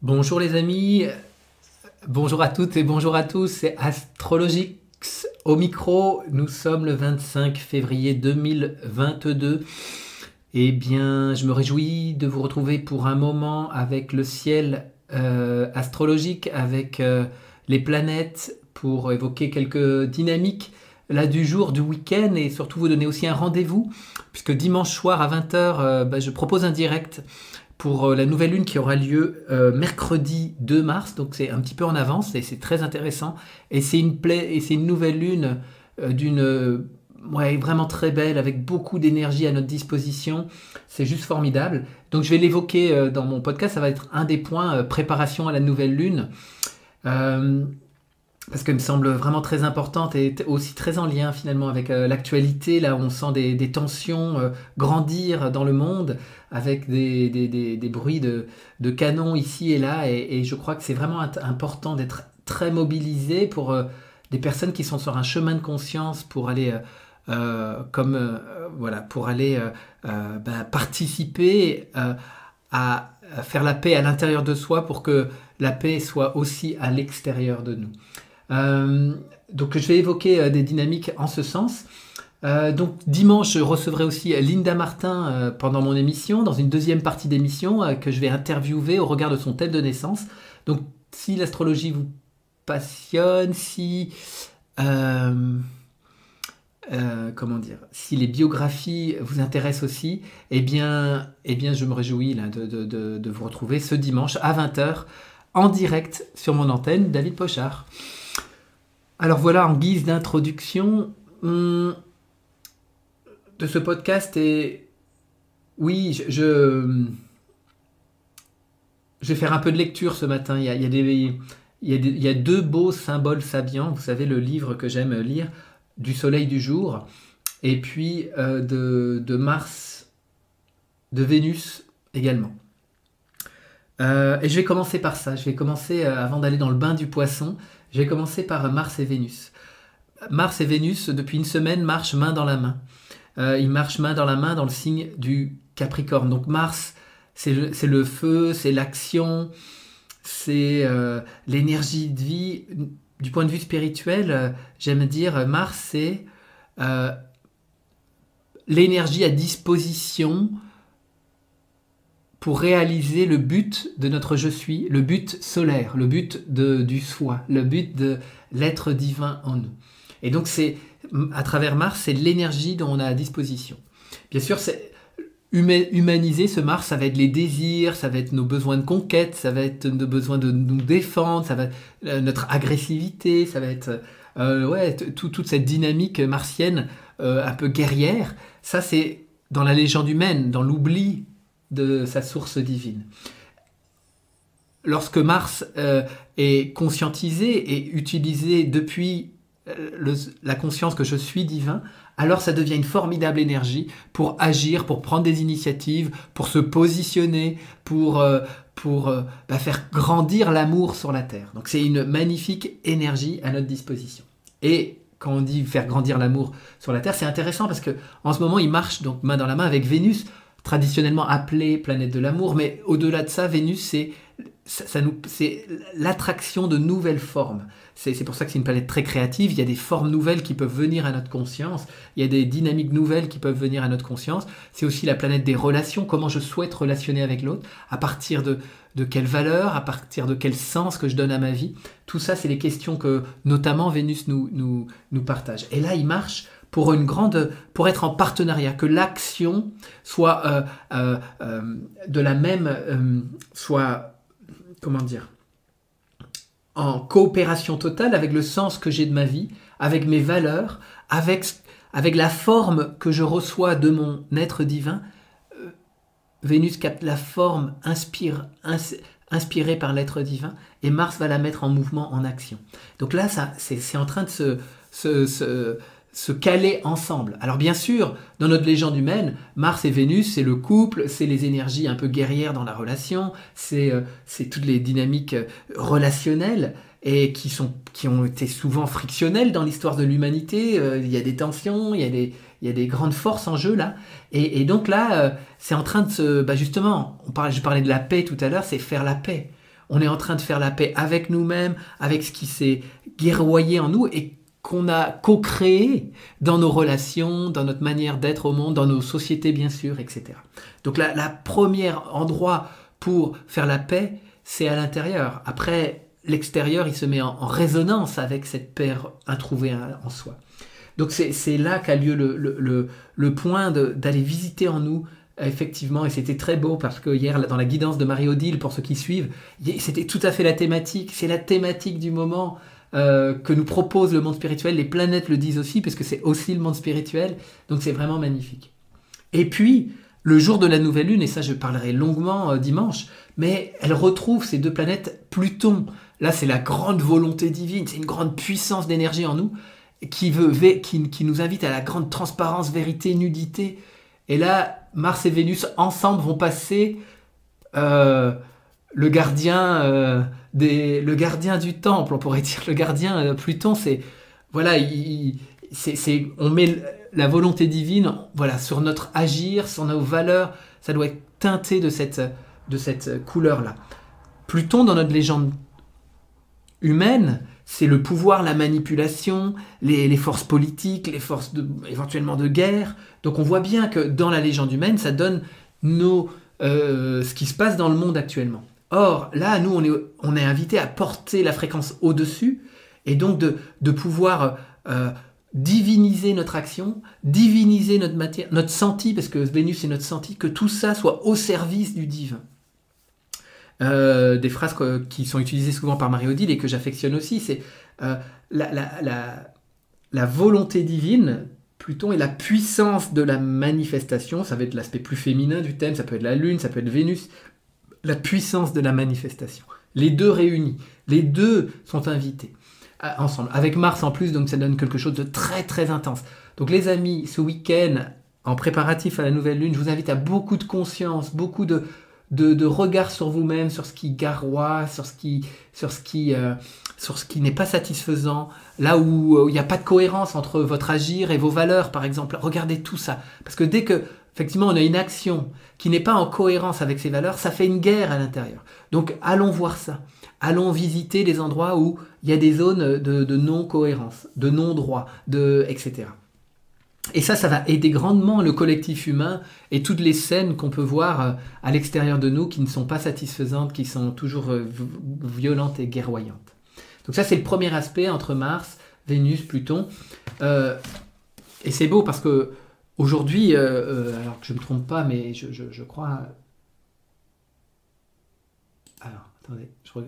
Bonjour les amis, bonjour à toutes et bonjour à tous, c'est Astrologix au micro, nous sommes le 25 février 2022. Eh bien, je me réjouis de vous retrouver pour un moment avec le ciel astrologique, avec les planètes, pour évoquer quelques dynamiques là du jour, du week-end et surtout vous donner aussi un rendez-vous, puisque dimanche soir à 20 h, je propose un direct pour la nouvelle lune qui aura lieu mercredi 2 mars, donc c'est un petit peu en avance et c'est très intéressant. Et c'est une nouvelle lune vraiment très belle, avec beaucoup d'énergie à notre disposition. C'est juste formidable. Donc je vais l'évoquer dans mon podcast, ça va être un des points, préparation à la nouvelle lune. Parce qu'elle me semble vraiment très importante et aussi très en lien finalement avec l'actualité. Là, on sent des tensions grandir dans le monde avec des bruits de canons ici et là. Et je crois que c'est vraiment important d'être très mobilisé pour des personnes qui sont sur un chemin de conscience pour aller, pour aller participer à faire la paix à l'intérieur de soi pour que la paix soit aussi à l'extérieur de nous. Donc je vais évoquer des dynamiques en ce sens. Donc dimanche, je recevrai aussi Linda Martin pendant mon émission, dans une deuxième partie d'émission que je vais interviewer au regard de son thème de naissance. Donc si l'astrologie vous passionne, si si les biographies vous intéressent aussi, eh bien je me réjouis là, de vous retrouver ce dimanche à 20 h en direct sur mon antenne, David Pochard. Alors voilà, en guise d'introduction de ce podcast, et oui, je vais faire un peu de lecture ce matin. Il y a deux beaux symboles sabiens, vous savez, le livre que j'aime lire, du soleil du jour, et puis de Mars, de Vénus également. Et je vais commencer par ça, je vais commencer, avant d'aller dans le bain du poisson, je vais commencer par Mars et Vénus. Mars et Vénus, depuis une semaine, marchent main dans la main. Ils marchent main dans la main dans le signe du Capricorne. Donc Mars, c'est le feu, c'est l'action, c'est l'énergie de vie. Du point de vue spirituel, j'aime dire, Mars, c'est l'énergie à disposition pour réaliser le but de notre je suis, le but solaire, le but du soi, le but de l'être divin en nous. Et donc c'est à travers Mars, c'est l'énergie dont on a à disposition. Bien sûr, c'est humaniser ce Mars, ça va être les désirs, ça va être nos besoins de conquête, ça va être nos besoins de nous défendre, ça va être notre agressivité, ça va être toute cette dynamique martienne un peu guerrière. Ça, c'est dans la légende humaine, dans l'oubli de sa source divine. Lorsque Mars est conscientisé et utilisé depuis la conscience que je suis divin, alors ça devient une formidable énergie pour agir, pour prendre des initiatives, pour se positionner, pour faire grandir l'amour sur la Terre. Donc c'est une magnifique énergie à notre disposition. Et quand on dit faire grandir l'amour sur la Terre, c'est intéressant parce que en ce moment, il marche donc main dans la main avec Vénus, traditionnellement appelée planète de l'amour, mais au-delà de ça, Vénus, c'est l'attraction de nouvelles formes. C'est pour ça que c'est une planète très créative. Il y a des formes nouvelles qui peuvent venir à notre conscience. Il y a des dynamiques nouvelles qui peuvent venir à notre conscience. C'est aussi la planète des relations. Comment je souhaite relationner avec l'autre, à partir de quelle valeur, à partir de quel sens que je donne à ma vie. Tout ça, c'est les questions que notamment Vénus nous partage. Et là, il marche pour être en partenariat, que l'action soit de la même, en coopération totale avec le sens que j'ai de ma vie, avec mes valeurs, avec la forme que je reçois de mon être divin. Vénus capte la forme inspirée par l'être divin, et Mars va la mettre en mouvement, en action. Donc là, c'est en train de se caler ensemble. Alors bien sûr, dans notre légende humaine, Mars et Vénus, c'est le couple, c'est les énergies un peu guerrières dans la relation, c'est toutes les dynamiques relationnelles et qui ont été souvent frictionnelles dans l'histoire de l'humanité. Il y a des tensions, il y a des grandes forces en jeu là. Et donc là, c'est en train de justement, je parlais de la paix tout à l'heure, c'est faire la paix. on est en train de faire la paix avec nous-mêmes, avec ce qui s'est guerroyé en nous et qu'on a co-créé dans nos relations, dans notre manière d'être au monde, dans nos sociétés bien sûr, etc. Donc la première endroit pour faire la paix, c'est à l'intérieur. Après, l'extérieur, il se met en résonance avec cette paix introuvée en soi. Donc c'est là qu'a lieu le point d'aller visiter en nous, effectivement, et c'était très beau parce que hier, dans la guidance de Marie-Odile, pour ceux qui suivent, c'était tout à fait la thématique, c'est la thématique du moment que nous propose le monde spirituel, les planètes le disent aussi, parce que c'est aussi le monde spirituel, donc c'est vraiment magnifique. Et puis, le jour de la nouvelle lune, et ça je parlerai longuement dimanche, mais elle retrouve ces deux planètes, Pluton, là c'est la grande volonté divine, c'est une grande puissance d'énergie en nous, qui nous invite à la grande transparence, vérité, nudité. Et là, Mars et Vénus, ensemble, vont passer le gardien du temple, on pourrait dire. Le gardien, Pluton, c'est... Voilà, on met la volonté divine sur notre agir, sur nos valeurs. Ça doit être teinté de cette couleur-là. Pluton, dans notre légende humaine, c'est le pouvoir, la manipulation, les forces politiques, les forces éventuellement de guerre. Donc on voit bien que dans la légende humaine, ça donne ce qui se passe dans le monde actuellement. Or, là, nous, on est invité à porter la fréquence au-dessus, et donc de pouvoir diviniser notre action, diviniser notre matière, notre senti, parce que Vénus est notre senti, que tout ça soit au service du divin. Des phrases qui sont utilisées souvent par Marie-Odile et que j'affectionne aussi, c'est la volonté divine, Pluton, et la puissance de la manifestation. Ça va être l'aspect plus féminin du thème, ça peut être la Lune, ça peut être Vénus, la puissance de la manifestation. Les deux réunis, les deux sont invités ensemble, avec Mars en plus, donc ça donne quelque chose de très très intense. Donc les amis, ce week-end, en préparatif à la nouvelle lune, je vous invite à beaucoup de conscience, beaucoup de regard sur vous-même, sur ce qui garroie, sur ce qui n'est pas satisfaisant, là où il n'y a pas de cohérence entre votre agir et vos valeurs, par exemple. Regardez tout ça. Parce que dès que, effectivement, on a une action qui n'est pas en cohérence avec ses valeurs, ça fait une guerre à l'intérieur. Donc, allons voir ça. Allons visiter les endroits où il y a des zones de non-cohérence, de non-droit, etc. Et ça va aider grandement le collectif humain et toutes les scènes qu'on peut voir à l'extérieur de nous qui ne sont pas satisfaisantes, qui sont toujours violentes et guerroyantes. Donc ça, c'est le premier aspect entre Mars, Vénus, Pluton. Et c'est beau parce que aujourd'hui, alors que je ne me trompe pas, mais je crois... Alors, attendez, oui.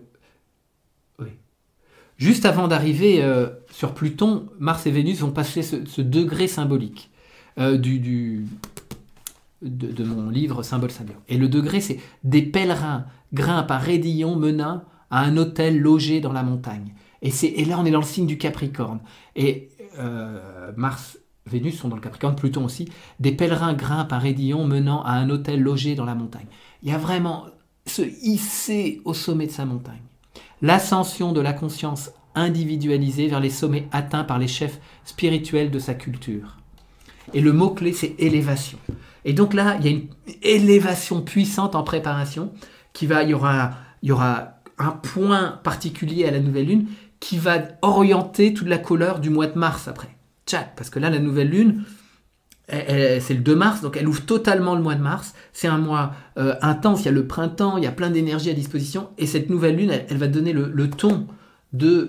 Juste avant d'arriver sur Pluton, Mars et Vénus vont passer ce degré symbolique de mon livre Symbole Symbiote. Et le degré, c'est des pèlerins grimpent à raidillon menant à un hôtel logé dans la montagne. Et là, on est dans le signe du Capricorne. Et Mars, Vénus sont dans le Capricorne, Pluton aussi. Des pèlerins grimpent à raidillon menant à un hôtel logé dans la montagne. Il y a vraiment se hisser au sommet de sa montagne. L'ascension de la conscience individualisée vers les sommets atteints par les chefs spirituels de sa culture. Et le mot-clé, c'est élévation. Et donc là, il y a une élévation puissante en préparation. Il y aura un point particulier à la nouvelle lune qui va orienter toute la couleur du mois de mars après. Tchac, parce que là, la nouvelle lune, c'est le 2 mars, donc elle ouvre totalement le mois de mars. C'est un mois intense, il y a le printemps, il y a plein d'énergie à disposition, et cette nouvelle lune, elle va donner le ton du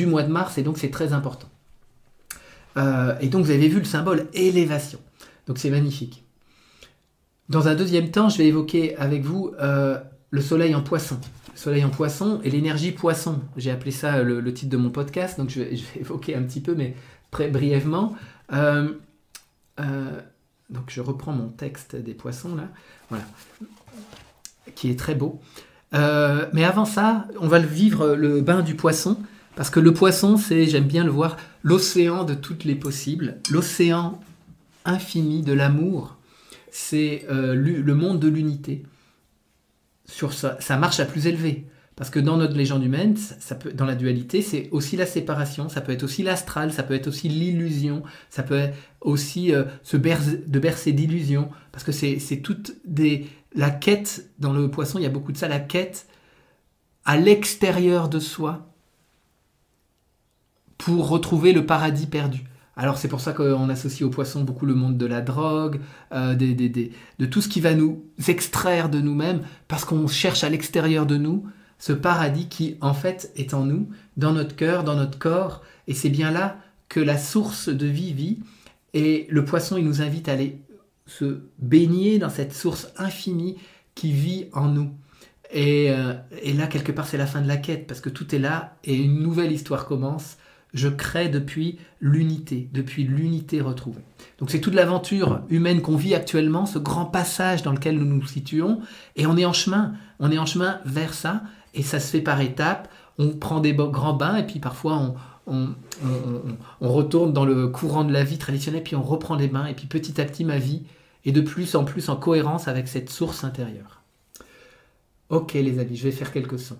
mois de mars, et donc c'est très important. Et donc vous avez vu le symbole élévation, donc c'est magnifique. Dans un deuxième temps, je vais évoquer avec vous le soleil en poisson. Le soleil en poisson et l'énergie poisson. J'ai appelé ça le titre de mon podcast, donc je vais évoquer un petit peu, mais très brièvement. Donc je reprends mon texte des poissons là, voilà, qui est très beau. Mais avant ça, on va vivre le bain du poisson, parce que le poisson, c'est, j'aime bien le voir, l'océan de toutes les possibles, l'océan infini de l'amour, c'est le monde de l'unité, sur sa marche la plus élevée. Parce que dans notre légende humaine, dans la dualité, c'est aussi la séparation, ça peut être aussi l'astral, ça peut être aussi l'illusion, ça peut être aussi de bercer d'illusions, parce que c'est toutes des la quête, dans le poisson, il y a beaucoup de ça, la quête à l'extérieur de soi pour retrouver le paradis perdu. Alors c'est pour ça qu'on associe au poisson beaucoup le monde de la drogue, de tout ce qui va nous extraire de nous-mêmes, parce qu'on cherche à l'extérieur de nous ce paradis qui en fait est en nous, dans notre cœur, dans notre corps, et c'est bien là que la source de vie vit, et le poisson il nous invite à aller se baigner dans cette source infinie qui vit en nous. Et là, quelque part, c'est la fin de la quête, parce que tout est là, et une nouvelle histoire commence. Je crée depuis l'unité retrouvée. Donc c'est toute l'aventure humaine qu'on vit actuellement, ce grand passage dans lequel nous nous situons, et on est en chemin vers ça, et ça se fait par étapes. On prend des grands bains, et puis parfois on retourne dans le courant de la vie traditionnelle, puis on reprend les bains, et puis petit à petit ma vie est de plus en plus en cohérence avec cette source intérieure. Ok les amis, je vais faire quelques sons.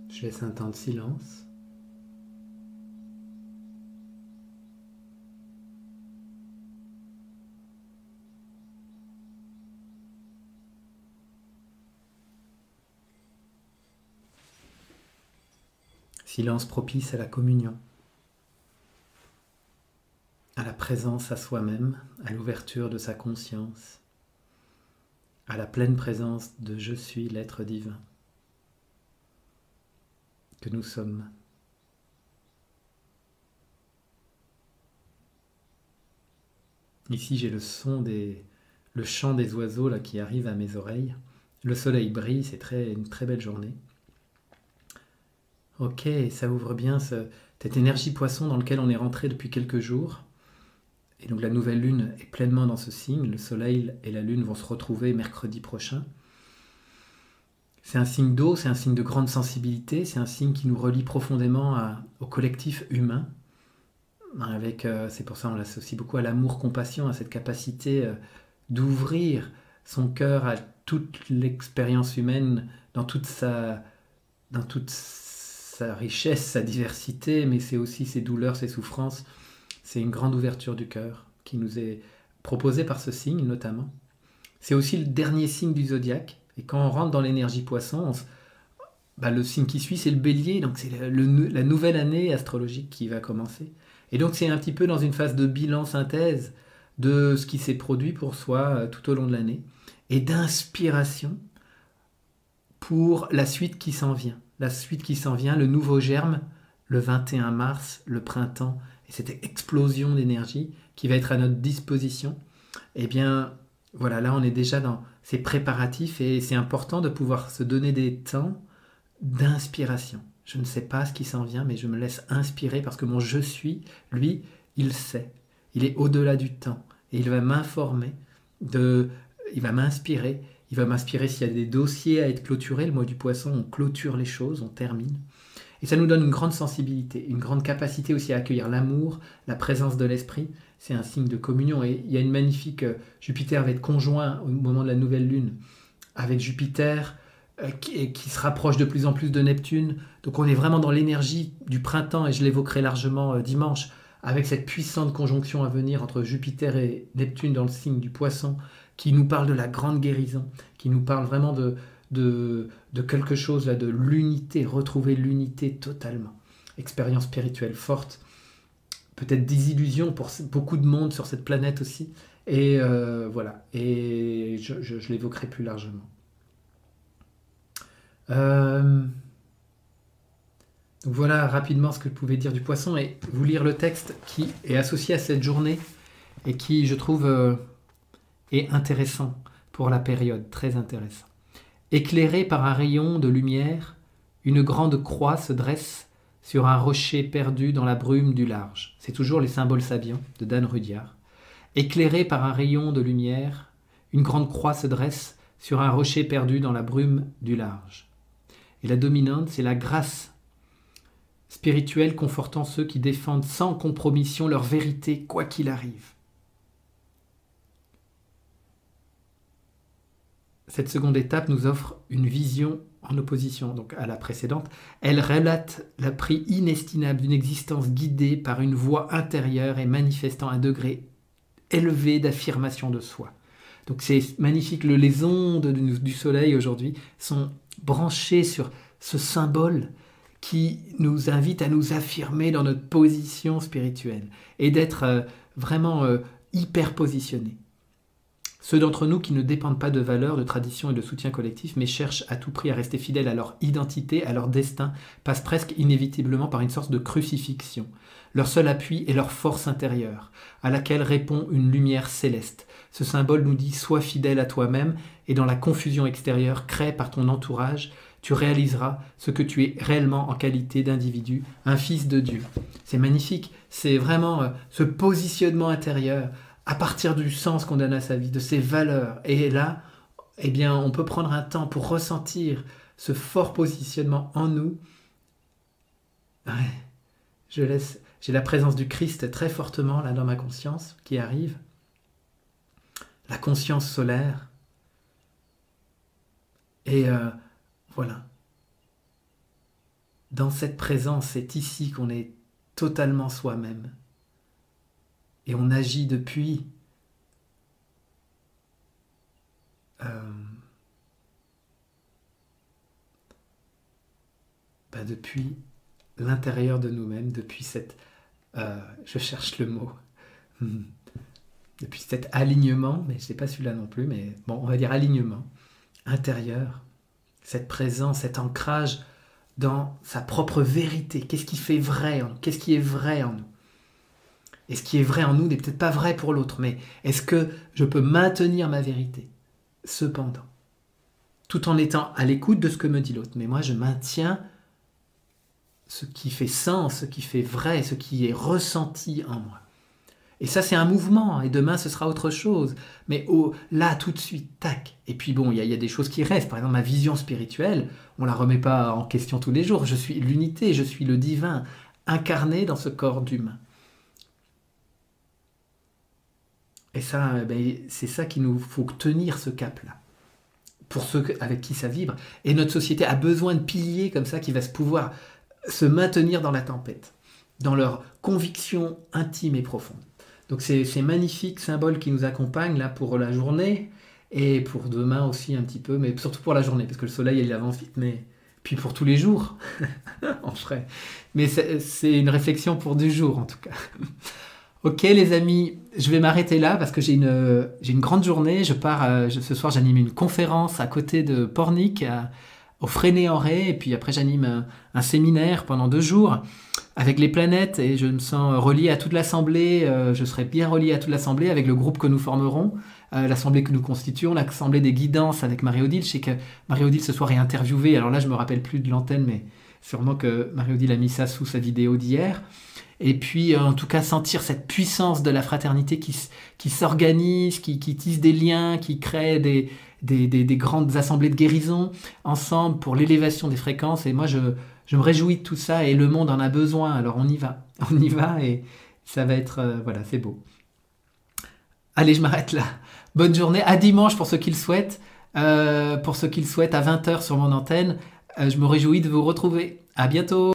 Je laisse un temps de silence. Silence propice à la communion, à la présence à soi-même, à l'ouverture de sa conscience, à la pleine présence de je suis l'être divin que nous sommes. Ici j'ai le chant des oiseaux là, qui arrive à mes oreilles. Le soleil brille, c'est une très belle journée. Ok, ça ouvre bien cette énergie poisson dans laquelle on est rentré depuis quelques jours. Et donc la nouvelle lune est pleinement dans ce signe. Le soleil et la lune vont se retrouver mercredi prochain. C'est un signe d'eau, c'est un signe de grande sensibilité, c'est un signe qui nous relie profondément au collectif humain. C'est pour ça qu'on l'associe beaucoup à l'amour-compassion, à cette capacité d'ouvrir son cœur à toute l'expérience humaine, dans toute sa richesse, sa diversité, mais c'est aussi ses douleurs, ses souffrances. C'est une grande ouverture du cœur qui nous est proposée par ce signe notamment. C'est aussi le dernier signe du zodiaque. Et quand on rentre dans l'énergie poisson, le signe qui suit, c'est le bélier. Donc c'est la nouvelle année astrologique qui va commencer. Et donc c'est un petit peu dans une phase de bilan, synthèse de ce qui s'est produit pour soi tout au long de l'année. Et d'inspiration pour la suite qui s'en vient. La suite qui s'en vient, le nouveau germe, le 21 mars, le printemps, et cette explosion d'énergie qui va être à notre disposition. Eh bien, voilà, là on est déjà dans ces préparatifs et c'est important de pouvoir se donner des temps d'inspiration. Je ne sais pas ce qui s'en vient, mais je me laisse inspirer parce que mon je suis, lui, il sait. Il est au-delà du temps et il va m'informer, il va m'inspirer. Il va m'inspirer s'il y a des dossiers à être clôturés. Le mois du poisson, on clôture les choses, on termine. Et ça nous donne une grande sensibilité, une grande capacité aussi à accueillir l'amour, la présence de l'esprit. C'est un signe de communion. Et il y a une magnifique... Jupiter va être conjoint au moment de la nouvelle lune avec Jupiter qui se rapproche de plus en plus de Neptune. Donc on est vraiment dans l'énergie du printemps et je l'évoquerai largement dimanche avec cette puissante conjonction à venir entre Jupiter et Neptune dans le signe du poisson qui nous parle de la grande guérison, qui nous parle vraiment de quelque chose, là, de l'unité, retrouver l'unité totalement. Expérience spirituelle forte, peut-être des illusions pour beaucoup de monde sur cette planète aussi. Et voilà, et je l'évoquerai plus largement. Donc voilà rapidement ce que je pouvais dire du poisson et vous lire le texte qui est associé à cette journée et qui, je trouve... et intéressant pour la période, très intéressant. Éclairé par un rayon de lumière, une grande croix se dresse sur un rocher perdu dans la brume du large. C'est toujours les symboles sabiens de Dan Rudyard. Éclairé par un rayon de lumière, une grande croix se dresse sur un rocher perdu dans la brume du large. Et la dominante, c'est la grâce spirituelle confortant ceux qui défendent sans compromission leur vérité, quoi qu'il arrive. Cette seconde étape nous offre une vision en opposition donc à la précédente. Elle relate le prix inestimable d'une existence guidée par une voix intérieure et manifestant un degré élevé d'affirmation de soi. Donc c'est magnifique, les ondes du soleil aujourd'hui sont branchées sur ce symbole qui nous invite à nous affirmer dans notre position spirituelle et d'être vraiment hyper positionnés. Ceux d'entre nous qui ne dépendent pas de valeurs, de traditions et de soutien collectif, mais cherchent à tout prix à rester fidèles à leur identité, à leur destin, passent presque inévitablement par une sorte de crucifixion. Leur seul appui est leur force intérieure, à laquelle répond une lumière céleste. Ce symbole nous dit « Sois fidèle à toi-même » et dans la confusion extérieure créée par ton entourage, tu réaliseras ce que tu es réellement en qualité d'individu, un fils de Dieu. C'est magnifique, c'est vraiment ce positionnement intérieur à partir du sens qu'on donne à sa vie, de ses valeurs. Et là, eh bien, on peut prendre un temps pour ressentir ce fort positionnement en nous. Ouais, j'ai la présence du Christ très fortement là dans ma conscience qui arrive. La conscience solaire. Et voilà. Dans cette présence, c'est ici qu'on est totalement soi-même. Et on agit depuis depuis l'intérieur de nous-mêmes, depuis cette... je cherche le mot. Depuis cet alignement, mais je n'ai pas celui-là non plus, mais bon, on va dire alignement intérieur, cette présence, cet ancrage dans sa propre vérité. Qu'est-ce qui fait vrai en nous? Qu'est-ce qui est vrai en nous? Et ce qui est vrai en nous n'est peut-être pas vrai pour l'autre, mais est-ce que je peux maintenir ma vérité, cependant, tout en étant à l'écoute de ce que me dit l'autre? Mais moi, je maintiens ce qui fait sens, ce qui fait vrai, ce qui est ressenti en moi. Et ça, c'est un mouvement, et demain, ce sera autre chose. Mais là, tout de suite, tac. Et puis bon, il y a des choses qui restent. Par exemple, ma vision spirituelle, on ne la remet pas en question tous les jours. Je suis l'unité, je suis le divin, incarné dans ce corps d'humain. Et ça, c'est ça qu'il nous faut tenir ce cap-là. pour ceux avec qui ça vibre. Et notre société a besoin de piliers comme ça qui va se pouvoir se maintenir dans la tempête, dans leur conviction intime et profonde. Donc c'est ces magnifiques symboles qui nous accompagnent là pour la journée et pour demain aussi un petit peu, mais surtout pour la journée, parce que le soleil il avance vite, mais puis pour tous les jours, on ferait. Mais c'est une réflexion pour du jour en tout cas. Ok les amis, je vais m'arrêter là parce que j'ai une grande journée. Je pars ce soir, j'anime une conférence à côté de Pornic, au Fresnay-en-Ray, et puis après j'anime un séminaire pendant 2 jours avec les planètes et je me sens relié à toute l'assemblée. Je serai bien relié à toute l'assemblée avec le groupe que nous formerons, l'assemblée que nous constituons, l'assemblée des guidances avec Marie-Odile. Je sais que Marie-Odile ce soir est interviewée. Alors là, je me rappelle plus de l'antenne, mais sûrement que Marie-Odile a mis ça sous sa vidéo d'hier. Et puis, en tout cas, sentir cette puissance de la fraternité qui s'organise, qui tisse des liens, qui crée des grandes assemblées de guérison ensemble pour l'élévation des fréquences. Et moi, je me réjouis de tout ça et le monde en a besoin. Alors, on y va et ça va être... voilà, c'est beau. Allez, je m'arrête là. Bonne journée. À dimanche pour ceux qui le souhaitent. Pour ceux qui le souhaitent, à 20h sur mon antenne. Je me réjouis de vous retrouver. À bientôt.